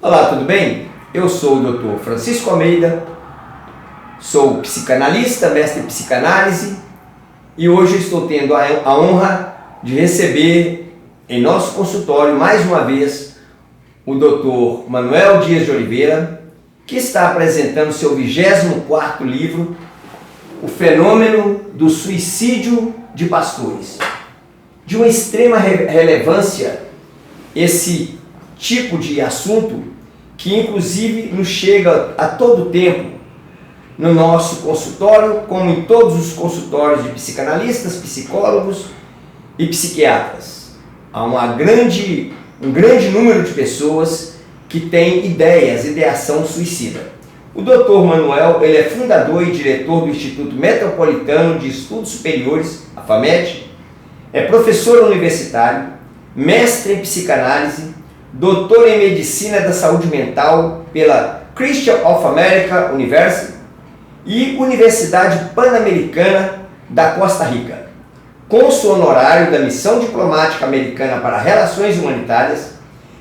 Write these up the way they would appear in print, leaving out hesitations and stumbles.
Olá, tudo bem? Eu sou o Dr. Francisco Almeida, sou psicanalista, mestre em psicanálise e hoje estou tendo a honra de receber em nosso consultório mais uma vez o Dr. Manuel Dias de Oliveira, que está apresentando seu 24º livro, O Fenômeno do Suicídio de Pastores. De uma extrema relevância esse tipo de assunto que inclusive nos chega a todo tempo no nosso consultório, como em todos os consultórios de psicanalistas, psicólogos e psiquiatras. Há um grande número de pessoas que têm ideação suicida. O Dr. Manuel, ele é fundador e diretor do Instituto Metropolitano de Estudos Superiores, a FAMED, é professor universitário, mestre em psicanálise, doutor em medicina da saúde mental pela Christian of America University e Universidade Pan-Americana da Costa Rica, cônsul honorário da Missão Diplomática Americana para Relações Humanitárias,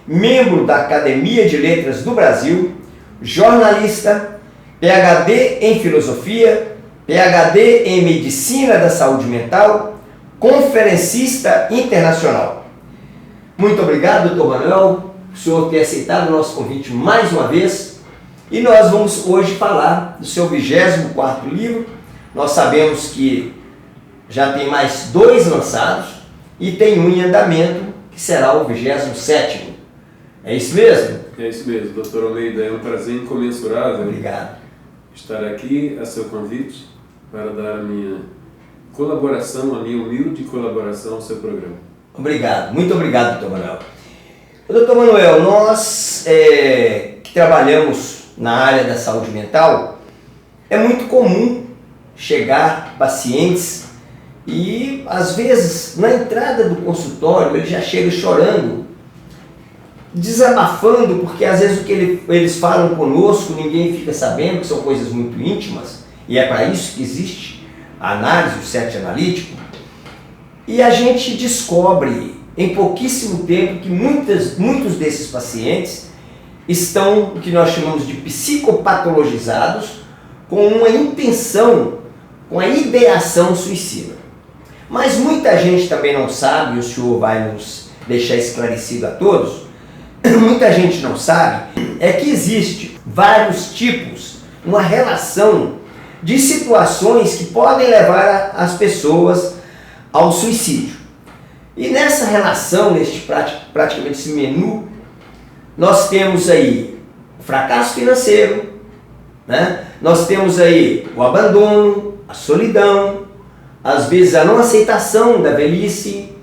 membro da Academia de Letras do Brasil, jornalista, PhD em Filosofia, PhD em Medicina da Saúde Mental, conferencista internacional. Muito obrigado, Dr. Manuel, por senhor ter aceitado o nosso convite mais uma vez. E nós vamos hoje falar do seu 24º livro. Nós sabemos que já tem mais 2 lançados e tem um em andamento, que será o 27º. É isso mesmo? É isso mesmo, doutor Almeida. É um prazer incomensurável. Obrigado. Estar aqui a seu convite para dar a minha colaboração, a minha humilde colaboração ao seu programa. Obrigado, muito obrigado, Dr. Manuel. Dr. Manuel, nós que trabalhamos na área da saúde mental, é muito comum chegar pacientes e, às vezes, na entrada do consultório, ele já chega chorando, desabafando, porque às vezes o que eles falam conosco, ninguém fica sabendo, que são coisas muito íntimas, e é para isso que existe a análise, o set analítico. E a gente descobre em pouquíssimo tempo que muitos desses pacientes estão, o que nós chamamos de psicopatologizados, com uma intenção, com a ideação suicida. Mas muita gente também não sabe, e o senhor vai nos deixar esclarecido a todos, muita gente não sabe, é que existe vários tipos, uma relação de situações que podem levar as pessoas ao suicídio. E nessa relação, praticamente esse menu, nós temos aí o fracasso financeiro, né? Nós temos aí o abandono, a solidão, às vezes a não aceitação da velhice,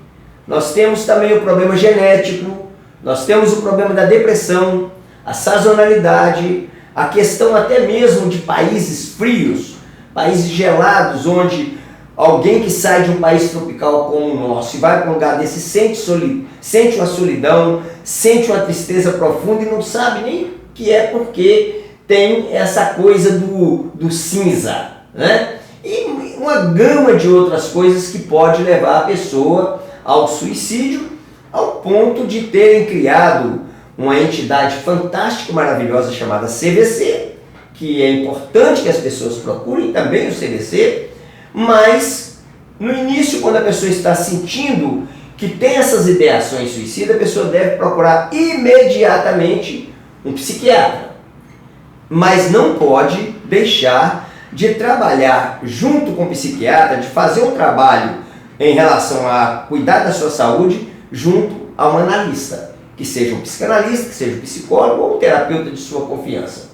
nós temos também o problema genético, nós temos o problema da depressão, a sazonalidade, a questão até mesmo de países frios, países gelados, onde alguém que sai de um país tropical como o nosso e vai para um lugar desse sente uma solidão, sente uma tristeza profunda e não sabe nem que é porque tem essa coisa do cinza, né? E uma gama de outras coisas que pode levar a pessoa ao suicídio, ao ponto de terem criado uma entidade fantástica, maravilhosa chamada CVC, que é importante que as pessoas procurem também o CVC, mas no início, quando a pessoa está sentindo que tem essas ideações suicidas, a pessoa deve procurar imediatamente um psiquiatra. Mas não pode deixar de trabalhar junto com o psiquiatra, de fazer um trabalho em relação a cuidar da sua saúde junto a um analista, que seja um psicanalista, que seja um psicólogo ou um terapeuta de sua confiança.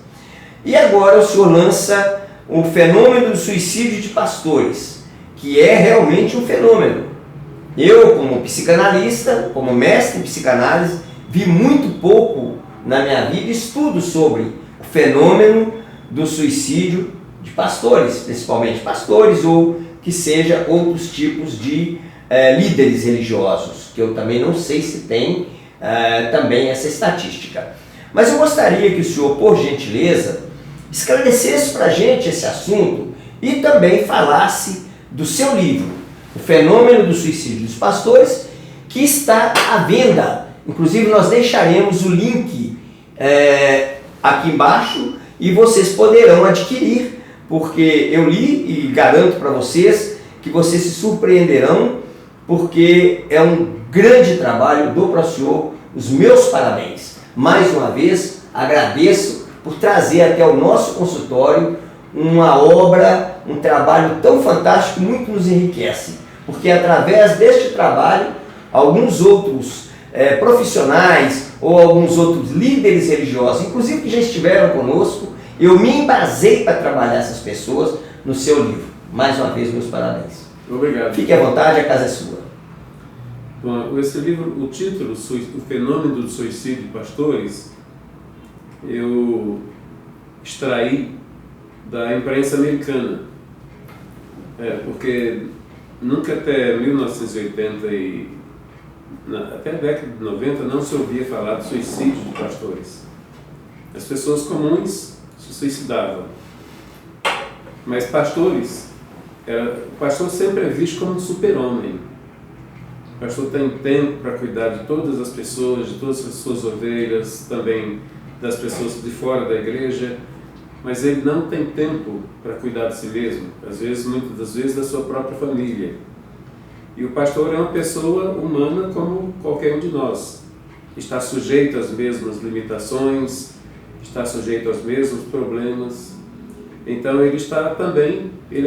E agora o senhor lança o Fenômeno do Suicídio de Pastores, que é realmente um fenômeno. Eu, como psicanalista, como mestre em psicanálise, vi muito pouco na minha vida estudo sobre o fenômeno do suicídio de pastores, principalmente pastores ou que seja outros tipos de líderes religiosos, que eu também não sei se tem também essa estatística. Mas eu gostaria que o senhor, por gentileza, esclarecesse para a gente esse assunto e também falasse do seu livro. o fenômeno do suicídio dos pastores, que está à venda. Inclusive nós deixaremos o link aqui embaixo e vocês poderão adquirir, porque eu li e garanto para vocês que vocês se surpreenderão, porque é um grande trabalho. Dou para o senhor os meus parabéns. Mais uma vez agradeço por trazer até o nosso consultório uma obra, um trabalho tão fantástico, muito nos enriquece, porque através deste trabalho, alguns outros profissionais ou alguns outros líderes religiosos, inclusive que já estiveram conosco, eu me embasei para trabalhar essas pessoas no seu livro. Mais uma vez, meus parabéns. Obrigado. Fique à vontade, a casa é sua. Bom, esse livro, o título, O Fenômeno do Suicídio de Pastores, eu extraí da imprensa americana, porque nunca até 1980 até a década de 90 não se ouvia falar de suicídio de pastores. As pessoas comuns se suicidavam, mas pastores, o pastor sempre é visto como um super-homem. O pastor tem tempo para cuidar de todas as pessoas, de todas as suas ovelhas, também das pessoas de fora da igreja, mas ele não tem tempo para cuidar de si mesmo, às vezes, muitas das vezes, da sua própria família. E o pastor é uma pessoa humana como qualquer um de nós. Está sujeito às mesmas limitações, está sujeito aos mesmos problemas. Então ele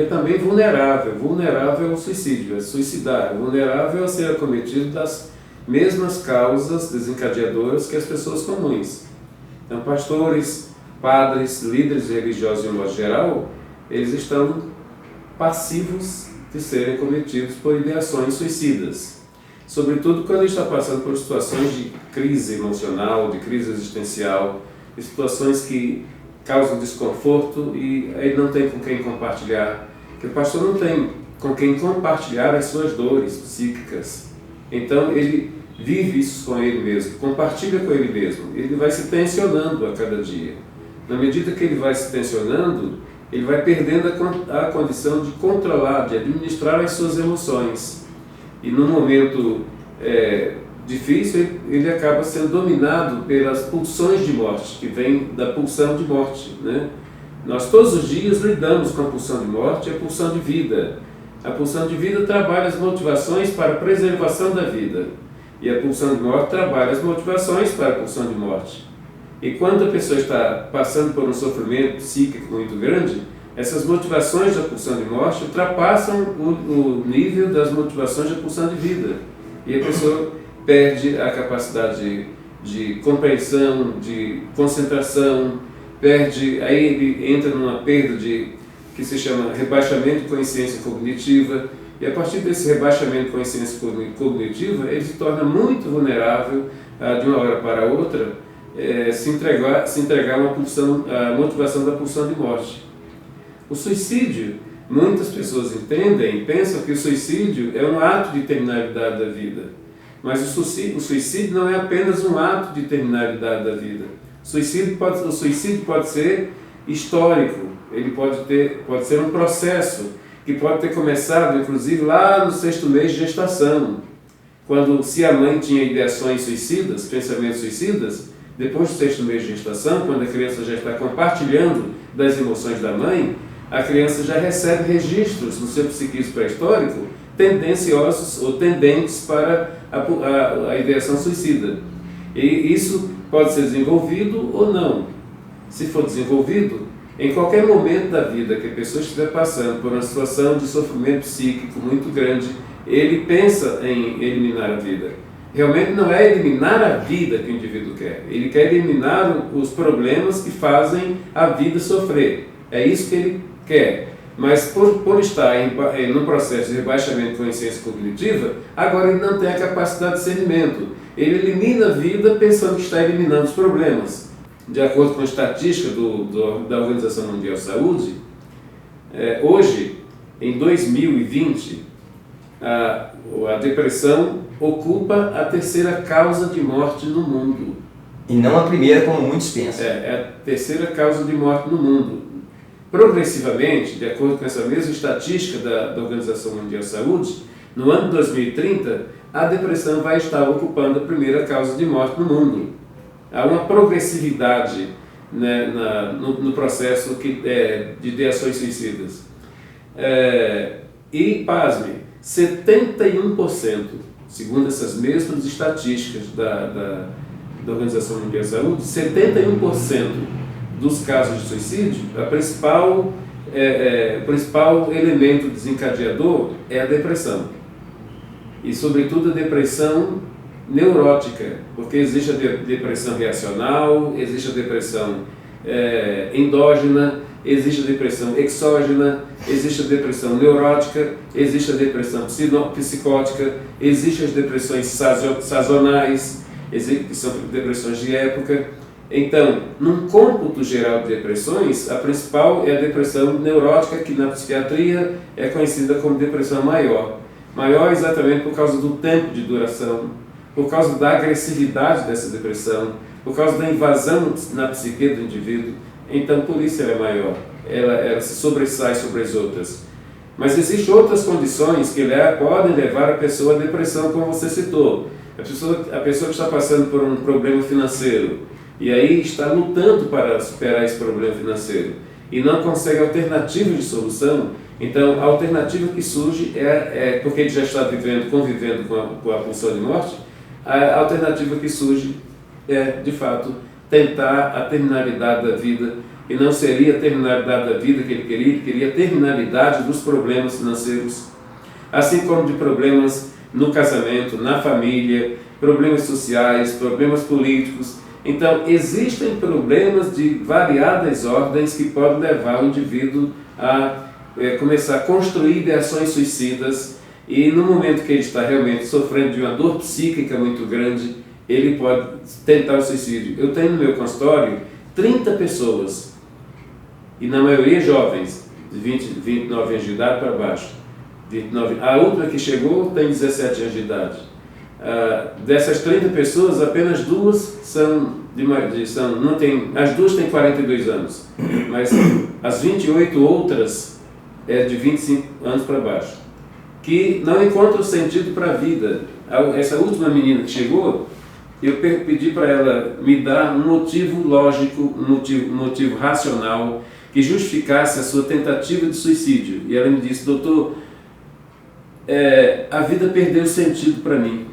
é também vulnerável ao suicídio, a suicidar, vulnerável a ser acometido das mesmas causas desencadeadoras que as pessoas comuns. Então pastores, padres, líderes religiosos de um modo geral, eles estão passivos de serem cometidos por ideações suicidas. Sobretudo quando ele está passando por situações de crise emocional, de crise existencial, de situações que causam desconforto e ele não tem com quem compartilhar. Porque o pastor não tem com quem compartilhar as suas dores psíquicas. Então ele vive isso com ele mesmo, compartilha com ele mesmo. Ele vai se tensionando a cada dia. Na medida que ele vai se tensionando, ele vai perdendo a condição de controlar, de administrar as suas emoções. E num momento difícil, ele acaba sendo dominado pelas pulsões de morte, que vem da pulsão de morte, né? Nós todos os dias lidamos com a pulsão de morte e a pulsão de vida. A pulsão de vida trabalha as motivações para a preservação da vida. E a pulsão de morte trabalha as motivações para a pulsão de morte. E quando a pessoa está passando por um sofrimento psíquico muito grande, essas motivações da pulsão de morte ultrapassam o nível das motivações da pulsão de vida. E a pessoa perde a capacidade de compreensão, de concentração, aí ele entra numa perda que se chama rebaixamento de consciência cognitiva, e a partir desse rebaixamento de consciência cognitiva, ele se torna muito vulnerável de uma hora para outra, se entregar à motivação da pulsão de morte. O suicídio, muitas pessoas entendem e pensam que o suicídio é um ato de terminalidade da vida. Mas o suicídio não é apenas um ato de terminalidade da vida. O suicídio pode ser histórico, ele pode ser um processo que pode ter começado, inclusive, lá no 6º mês de gestação, quando, se a mãe tinha ideações suicidas, pensamentos suicidas, depois do 6º mês de gestação, quando a criança já está compartilhando das emoções da mãe, a criança já recebe registros no seu psiquismo pré-histórico tendenciosos ou tendentes para a ideação suicida. E isso pode ser desenvolvido ou não. Se for desenvolvido, em qualquer momento da vida que a pessoa estiver passando por uma situação de sofrimento psíquico muito grande, ele pensa em eliminar a vida. Realmente não é eliminar a vida que o indivíduo quer. Ele quer eliminar os problemas que fazem a vida sofrer. É isso que ele quer. Mas por estar no processo de rebaixamento de consciência cognitiva, agora ele não tem a capacidade de discernimento. Ele elimina a vida pensando que está eliminando os problemas. De acordo com a estatística da Organização Mundial de Saúde, hoje, em 2020, a depressão ocupa a 3ª causa de morte no mundo. E não a primeira, como muitos pensam. É a 3ª causa de morte no mundo. Progressivamente, de acordo com essa mesma estatística da Organização Mundial de Saúde, no ano de 2030, a depressão vai estar ocupando a primeira causa de morte no mundo. Há uma progressividade, né, no processo de ideações suicidas. E, pasme, 71%, segundo essas mesmas estatísticas da Organização Mundial de Saúde, 71% dos casos de suicídio, o principal elemento desencadeador é a depressão. E, sobretudo, a depressão neurótica, porque existe a depressão reacional, existe a depressão endógena, existe a depressão exógena, existe a depressão neurótica, existe a depressão psicótica, existem as depressões sazonais, que são depressões de época. Então, num cômputo geral de depressões, a principal é a depressão neurótica, que na psiquiatria é conhecida como depressão maior. Maior exatamente por causa do tempo de duração, por causa da agressividade dessa depressão, por causa da invasão na psique do indivíduo. Então, por isso ela é maior, ela se sobressai sobre as outras. Mas existem outras condições que podem levar a pessoa à depressão, como você citou. A pessoa que está passando por um problema financeiro e aí está lutando para superar esse problema financeiro e não consegue alternativa de solução. Então, a alternativa que surge porque ele já está convivendo com a pulsão de morte, a alternativa que surge é, de fato, tentar a terminalidade da vida. E não seria a terminalidade da vida que ele queria a terminalidade dos problemas financeiros, assim como de problemas no casamento, na família, problemas sociais, problemas políticos. Então, existem problemas de variadas ordens que podem levar o indivíduo a começar a construir ideações suicidas, e no momento que ele está realmente sofrendo de uma dor psíquica muito grande, ele pode tentar o suicídio. Eu tenho no meu consultório 30 pessoas, e na maioria jovens, de 29 anos de idade para baixo. 29. A última que chegou tem 17 anos de idade. Dessas 30 pessoas, apenas duas as duas têm 42 anos, mas as 28 outras de 25 anos para baixo, que não encontram sentido para a vida. Essa última menina que chegou, eu pedi para ela me dar um motivo lógico, um motivo racional, que justificasse a sua tentativa de suicídio. E ela me disse: doutor, a vida perdeu sentido para mim.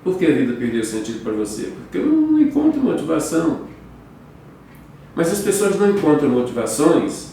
Por que a vida perdeu sentido para você? Porque eu não encontro motivação. Mas as pessoas não encontram motivações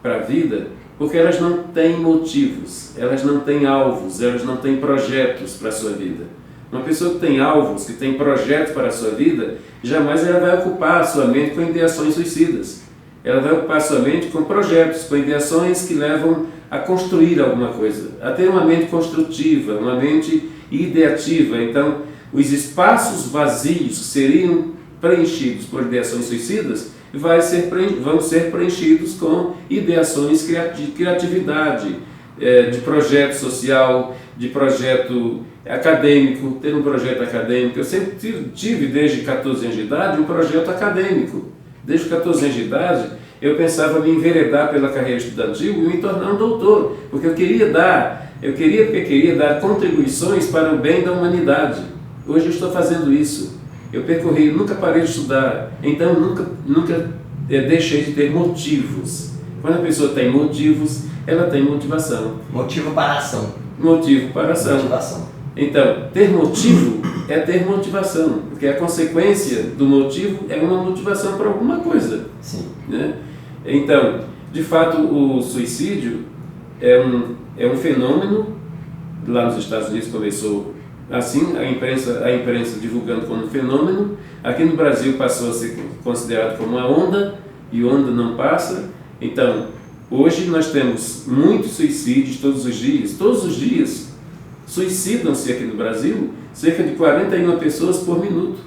para a vida porque elas não têm motivos, elas não têm alvos, elas não têm projetos para a sua vida. Uma pessoa que tem alvos, que tem projetos para a sua vida, jamais ela vai ocupar a sua mente com ideações suicidas. Ela vai ocupar a sua mente com projetos, com ideações que levam a construir alguma coisa, a ter uma mente construtiva, uma mente ideativa. Então, os espaços vazios que seriam preenchidos por ideações suicidas vão ser preenchidos com ideações de criatividade, de projeto social, de projeto acadêmico, ter um projeto acadêmico. Eu sempre tive, desde 14 anos de idade, um projeto acadêmico. Desde 14 anos de idade, eu pensava me enveredar pela carreira estudantil e me tornar um doutor, porque eu queria dar contribuições para o bem da humanidade. Hoje eu estou fazendo isso. Eu nunca parei de estudar, então nunca deixei de ter motivos. Quando a pessoa tem motivos, ela tem motivação. Motivo para a ação. Motivo para a ação. Motivação. Então, ter motivo é ter motivação, porque a consequência do motivo é uma motivação para alguma coisa. Sim. Né? Então, de fato, o suicídio é um fenômeno. Lá nos Estados Unidos começou assim, a imprensa divulgando como um fenômeno. Aqui no Brasil passou a ser considerado como uma onda, e onda não passa. Então, hoje nós temos muitos suicídios todos os dias. Todos os dias suicidam-se aqui no Brasil cerca de 41 pessoas por minuto.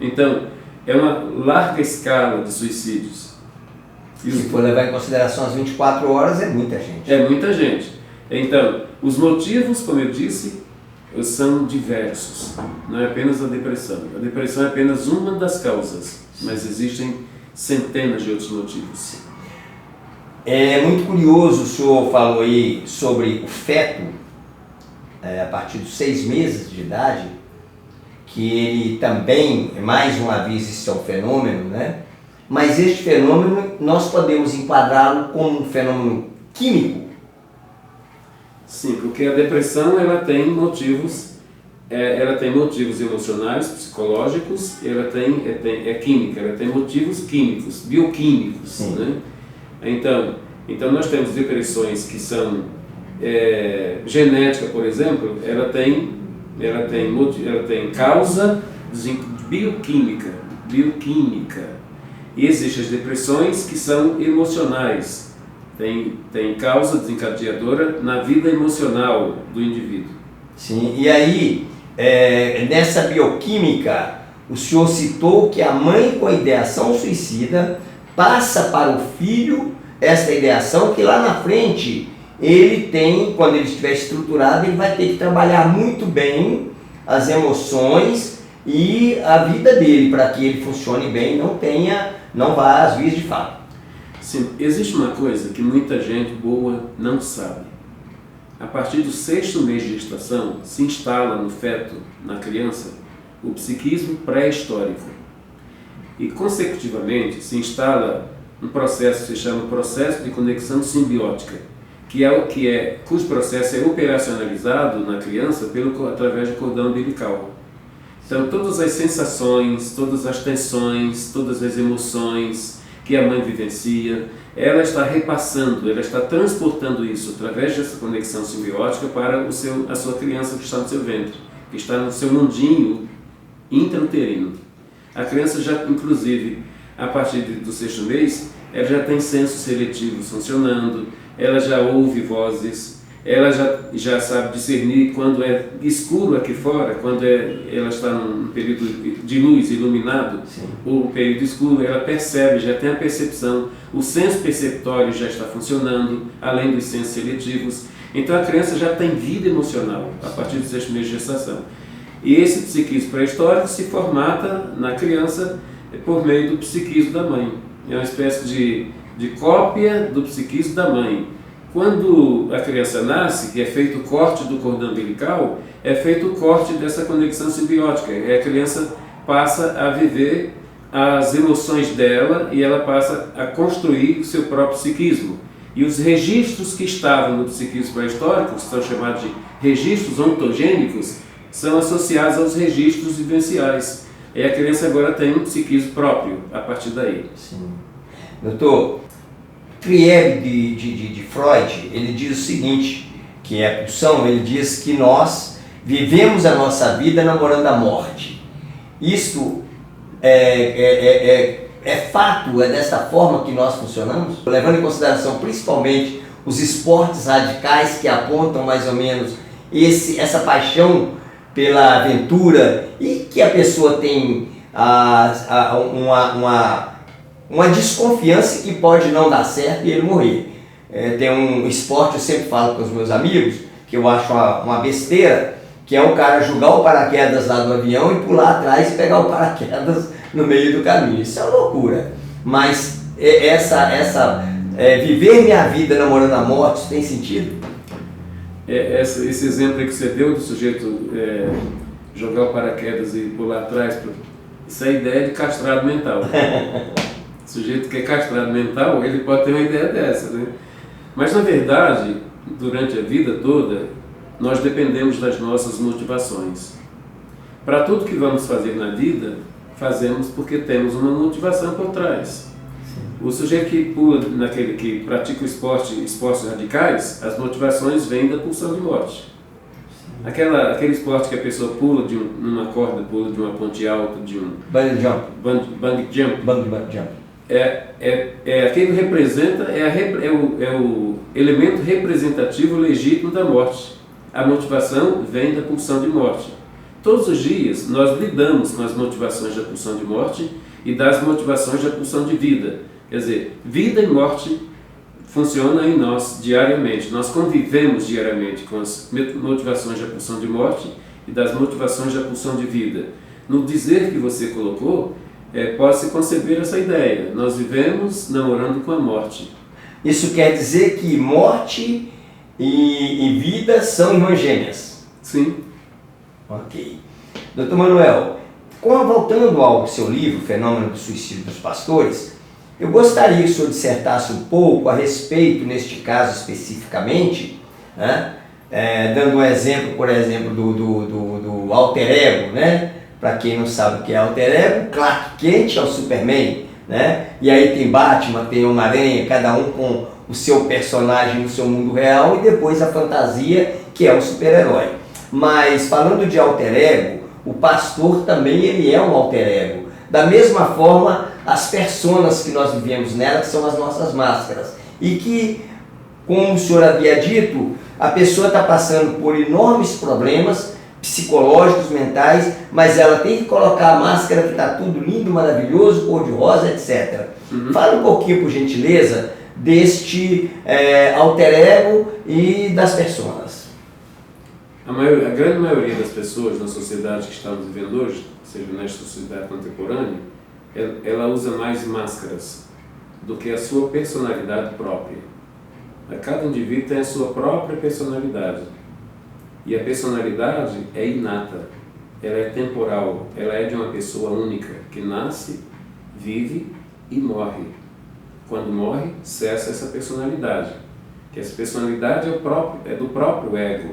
Então, é uma larga escala de suicídios. Se for levar em consideração as 24 horas, é muita gente. É muita gente. Então, os motivos, como eu disse, são diversos. Não é apenas a depressão. A depressão é apenas uma das causas, mas existem centenas de outros motivos. É muito curioso, o senhor falou aí sobre o feto. a partir dos 6 meses de idade, que ele também, mais uma vez, isso é um fenômeno, né? Mas este fenômeno nós podemos enquadrá-lo como um fenômeno químico. Sim, porque a depressão ela tem motivos emocionais, psicológicos, é química, ela tem motivos químicos, bioquímicos, né? Então nós temos depressões que são genética, por exemplo, ela tem causa bioquímica. E existem as depressões que são emocionais, tem causa desencadeadora na vida emocional do indivíduo. Sim, e aí, nessa bioquímica, o senhor citou que a mãe com a ideação suicida passa para o filho essa ideação que lá na frente ele tem, quando ele estiver estruturado, ele vai ter que trabalhar muito bem as emoções e a vida dele para que ele funcione bem, não vá às vias de fato. Sim, existe uma coisa que muita gente boa não sabe. A partir do 6º mês de gestação, se instala no feto, na criança, o psiquismo pré-histórico. E, consecutivamente, se instala um processo que se chama processo de conexão simbiótica, cujo processo é operacionalizado na criança através do cordão umbilical. Então, todas as sensações, todas as tensões, todas as emoções que a mãe vivencia, ela está repassando, ela está transportando isso através dessa conexão simbiótica para a sua criança que está no seu ventre, que está no seu mundinho intrauterino. A criança já, inclusive, a partir do 6º mês, ela já tem senso seletivo funcionando, ela já ouve vozes, ela já sabe discernir quando é escuro aqui fora, quando ela está num período de luz iluminado, sim, ou período escuro, ela percebe, já tem a percepção, o senso perceptório já está funcionando, além dos sensos seletivos. Então a criança já tem vida emocional a partir dos 6 meses de gestação. E esse psiquismo pré-histórico se formata na criança por meio do psiquismo da mãe. É uma espécie de cópia do psiquismo da mãe. Quando a criança nasce, que é feito o corte do cordão umbilical, é feito o corte dessa conexão simbiótica. A criança passa a viver as emoções dela e ela passa a construir o seu próprio psiquismo. E os registros que estavam no psiquismo pré-histórico, que são chamados de registros ontogênicos, são associados aos registros vivenciais. E a criança agora tem um psiquismo próprio a partir daí. Sim. Doutor, Trieb de Freud, ele diz o seguinte, que é a pulsão, ele diz que nós vivemos a nossa vida namorando a morte. Isto é fato, é desta forma que nós funcionamos? Levando em consideração principalmente os esportes radicais que apontam mais ou menos essa paixão pela aventura e que a pessoa tem uma desconfiança que pode não dar certo e ele morrer. Tem um esporte, eu sempre falo com os meus amigos, que eu acho uma besteira, que é o cara jogar o paraquedas lá do avião e pular atrás e pegar o paraquedas no meio do caminho. Isso é uma loucura. Mas viver minha vida namorando a morte, isso tem sentido? Esse exemplo que você deu do sujeito jogar o paraquedas e pular atrás, isso é a ideia de castrado mental. O sujeito que é castrado mental, ele pode ter uma ideia dessa, né? Mas, na verdade, durante a vida toda, nós dependemos das nossas motivações. Para tudo que vamos fazer na vida, fazemos porque temos uma motivação por trás. O sujeito que pula, que pratica o esportes radicais, as motivações vêm da pulsão de morte. Aquele esporte que a pessoa pula numa corda, pula de uma ponte alta, de um bungee jump. Bungee jump. Bungee jump. Aquele representa, o elemento representativo legítimo da morte. A motivação vem da pulsão de morte. Todos os dias nós lidamos com as motivações da pulsão de morte e das motivações da pulsão de vida. Quer dizer, vida e morte funcionam em nós diariamente. Nós convivemos diariamente com as motivações da pulsão de morte e das motivações da pulsão de vida. No dizer que você colocou, pode-se conceber essa ideia. Nós vivemos namorando com a morte. Isso quer dizer que morte e vida são irmãs gêmeas? Sim. Ok. Doutor Manuel, voltando ao seu livro, Fenômeno do Suicídio dos Pastores, eu gostaria que o senhor dissertasse um pouco a respeito, neste caso especificamente, né, dando um exemplo, por exemplo, do alter ego, né? Para quem não sabe o que é alter ego, Clark Kent é o Superman, né? E aí tem Batman, tem Homem-Aranha, cada um com o seu personagem no seu mundo real, e depois a fantasia, que é o super-herói. Mas falando de alter ego, o pastor também ele é um alter ego. Da mesma forma, as personas que nós vivemos nela, que são as nossas máscaras. E que, como o senhor havia dito, a pessoa está passando por enormes problemas psicológicos, mentais, mas ela tem que colocar a máscara que está tudo lindo, maravilhoso, cor-de-rosa, etc. Fala um pouquinho, por gentileza, deste alter ego e das personas. A grande maioria das pessoas na sociedade que estamos vivendo hoje, seja nesta sociedade contemporânea, ela usa mais máscaras do que a sua personalidade própria. Cada indivíduo tem a sua própria personalidade. E a personalidade é inata, ela é temporal, ela é de uma pessoa única, que nasce, vive e morre. Quando morre, cessa essa personalidade. Que essa personalidade é do próprio ego.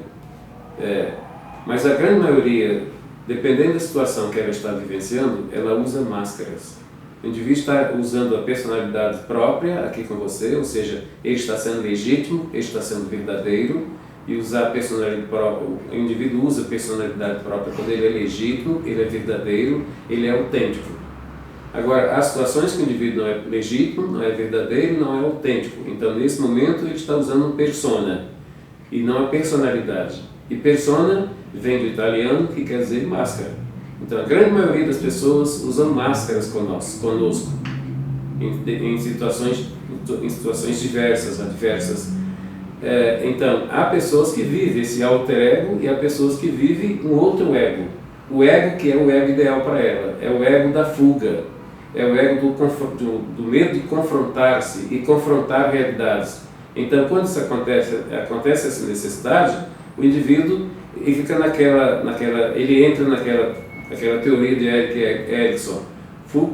Mas a grande maioria, dependendo da situação que ela está vivenciando, ela usa máscaras. O indivíduo está usando a personalidade própria aqui com você, ou seja, ele está sendo legítimo, ele está sendo verdadeiro, e usar a personalidade própria. O indivíduo usa a personalidade própria quando ele é legítimo, ele é verdadeiro, ele é autêntico. Agora, há situações que o indivíduo não é legítimo, não é verdadeiro, não é autêntico. Então, nesse momento, ele está usando um persona, e não a personalidade. E persona vem do italiano, que quer dizer máscara. Então, a grande maioria das pessoas usam máscaras conosco em situações diversas, adversas. Então, há pessoas que vivem esse alter ego e há pessoas que vivem um outro ego. O ego que é o ego ideal para ela, é o ego da fuga, é o ego do medo de confrontar-se e confrontar realidades. Então, quando isso acontece essa necessidade, o indivíduo ele fica ele entra naquela teoria de Erik Erikson,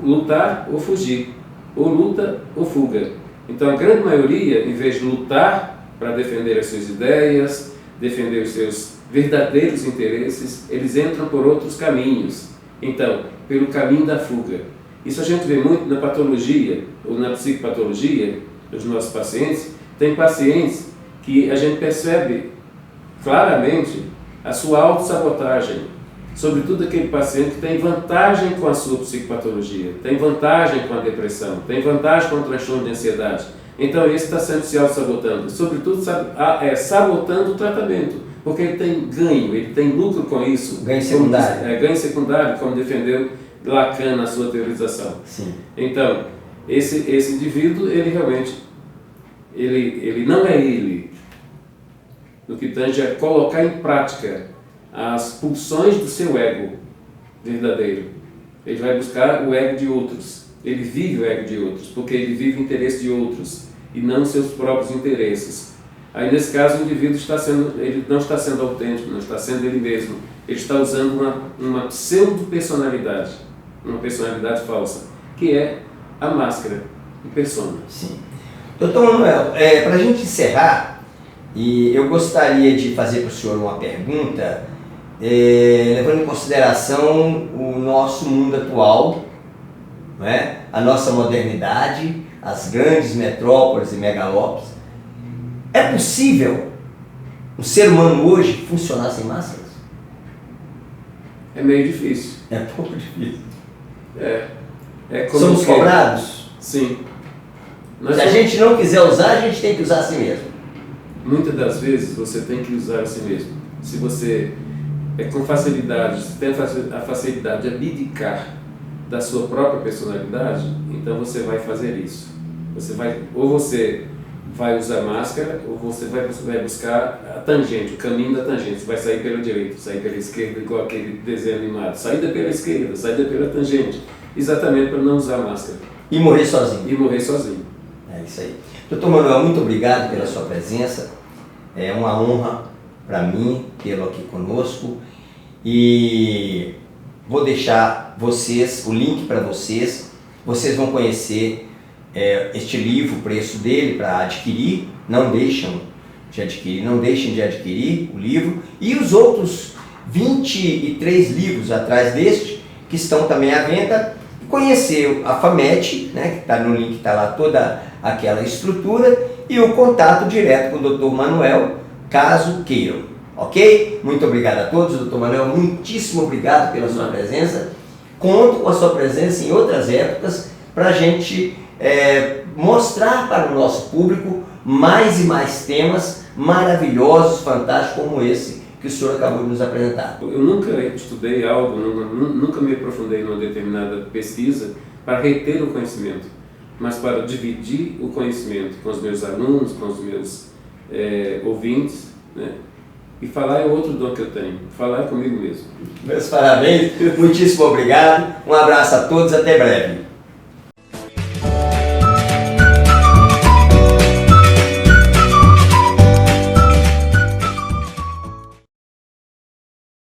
lutar ou fugir, ou luta ou fuga. Então, a grande maioria, em vez de lutar para defender as suas ideias, defender os seus verdadeiros interesses, eles entram por outros caminhos. Então, pelo caminho da fuga. Isso a gente vê muito na patologia, ou na psicopatologia dos nossos pacientes. Tem pacientes que a gente percebe claramente a sua autossabotagem, sobretudo aquele paciente que tem vantagem com a sua psicopatologia, tem vantagem com a depressão, tem vantagem com o transtorno de ansiedade. Então esse está sempre se auto-sabotando, sobretudo sabotando o tratamento, porque ele tem ganho, ele tem lucro com isso. Ganho secundário. Ganho secundário, como defendeu Lacan na sua teorização. Sim. Então, esse indivíduo, ele realmente, ele não é ele, no que tange a colocar em prática as pulsões do seu ego verdadeiro. Ele vai buscar o ego de outros. Ele vive o ego de outros, porque ele vive o interesse de outros e não seus próprios interesses. Aí, nesse caso, o indivíduo ele não está sendo autêntico, não está sendo ele mesmo. Ele está usando uma pseudo-personalidade, uma personalidade falsa, que é a máscara de persona. Sim. Doutor Manuel, para a gente encerrar, e eu gostaria de fazer para o senhor uma pergunta, levando em consideração o nosso mundo atual, não é? A nossa modernidade, as grandes metrópoles e megalópolis. É possível o ser humano hoje funcionar sem máscaras? É meio difícil. É pouco difícil. Somos cobrados? Sim. Se a gente não quiser usar, a gente tem que usar a si mesmo. Muitas das vezes você tem que usar a si mesmo. Se você com facilidade, se tem a facilidade de abdicar da sua própria personalidade, então você vai fazer isso. Você vai usar máscara, ou você vai buscar a tangente, o caminho da tangente. Você vai sair pela direita, sair pela esquerda, igual aquele desenho animado. Saída pela esquerda, saída pela tangente. Exatamente para não usar máscara. E morrer sozinho. E morrer sozinho. É isso aí. Doutor Manuel, muito obrigado pela sua presença. É uma honra para mim tê-lo aqui conosco, e vou deixar o link para vocês vão conhecer este livro, o preço dele para adquirir, não deixem de adquirir o livro, e os outros 23 livros atrás deste, que estão também à venda, e conhecer a FAMET, né, que está no link, está lá toda aquela estrutura, e o contato direto com o Dr. Manuel, caso queiram. Ok? Muito obrigado a todos, Dr. Manuel, muitíssimo obrigado pela sua presença. Conto com a sua presença em outras épocas para a gente mostrar para o nosso público mais e mais temas maravilhosos, fantásticos como esse que o senhor acabou de nos apresentar. Eu nunca estudei algo, nunca me aprofundei numa determinada pesquisa para reter o conhecimento, mas para dividir o conhecimento com os meus alunos, com os meus ouvintes, né? E falar é outro dom que eu tenho, falar é comigo mesmo. Meus parabéns, muitíssimo obrigado, um abraço a todos, até breve.